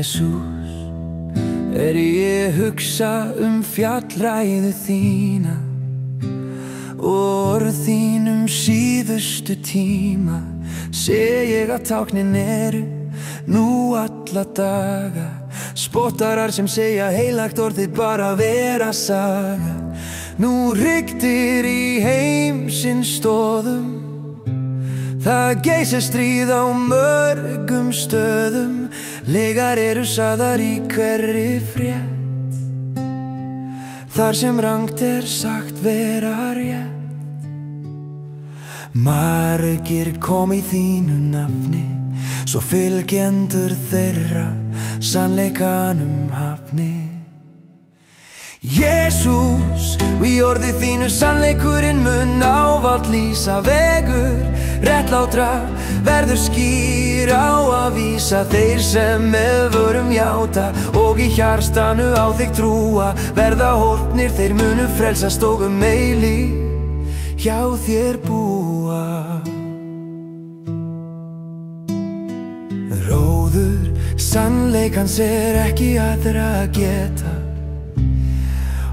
Jesús, ég hugsa fjallræðu þína og orð þín síðustu tíma, sé ég að táknin eru nú alla daga. Spottarar sem segja heilagt orðið bara vera saga. Nú rigtir í heimsins stoðum, það geysir stríð á mörgum stöðum. Legar eru sagðar í hverri frétt, þar sem rangt sagt vera rétt. Margir kom í þínu nafni, svo fylgjendur þeirra sannleikanum hafni. Jesús, í orði þínu sannleikurinn mun ávallt lýsa. Vegur réttlátra verður skýr á að vísa. Þeir sem með vörum játa og í hjartanu á þig trúa, verða hólpnir, þeir munu frelsast og eilíft hjá þér búa. Róður sannleikans ekki aðra geta,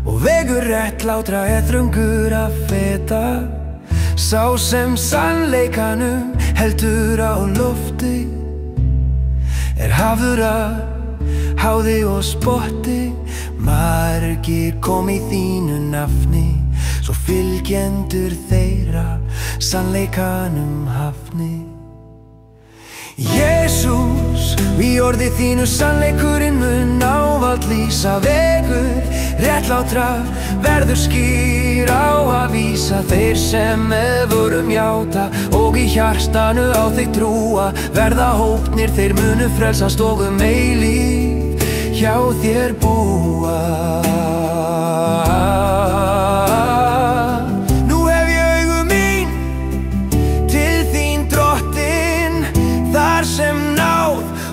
og vegur réttlátra þröngur að feta. Sá sem sannleikanum heldur á lofti, hafður af háði og spotti. Margir kom í þínu nafni, svo fylgjendur þeirra sannleikanum hafni. Jesús, í orði þínu sannleikurinn mun ávallt lýsa. Vegur réttlátra verður skýr á að vísa. Þeir sem með vörum játa og í hjartanu á þig trúa, verða hólpnir, þeir munu frelsast og eilíft hjá þér búa.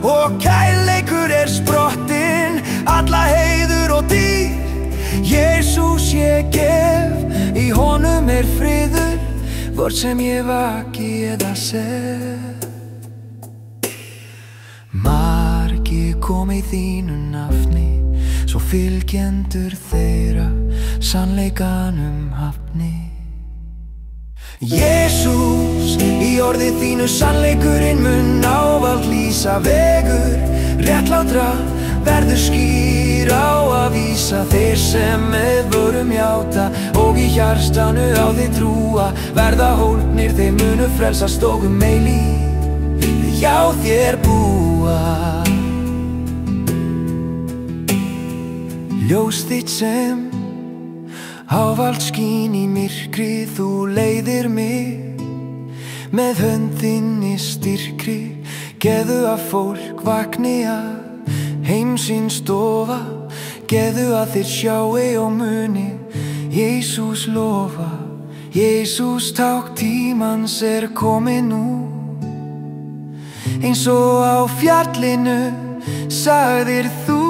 Og kærleikur sprottin, alla heiður og dýr. Jesús ég gef, í honum friður, hvort sem ég vaki eða sef. Margir kom í þínu nafni, svo fylgjendur þeirra sannleikanum hafni. Jesús, í orði þínu sannleikurinn mun ávallt lýsa. Vegur réttlátra verður skýr á að vísa. Þeir sem með vörum játa og í hjartanu á þig trúa, verða hólpnir, þeir munu frelsast og eilíft hjá þér búa. Ljós þitt sem ávallt skín í myrkri, þú leiðir mig með hönd þinni styrkri. Geðu að fólk vakni að heimsins stofa, geðu að þeir sjái og muni Jesús lofa. Jesús tákn tímans kominn nú, eins og á fjallinu sagðir þú.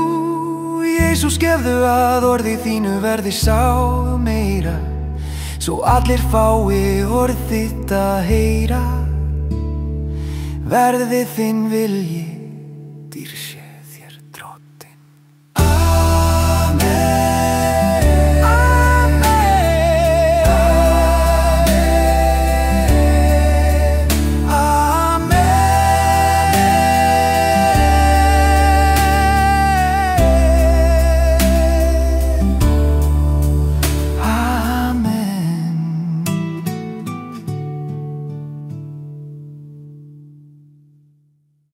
Jesús, gefðu að orði þínu verði sá meira, svo allir fái orð þitt að heyra. Verði þinn vilji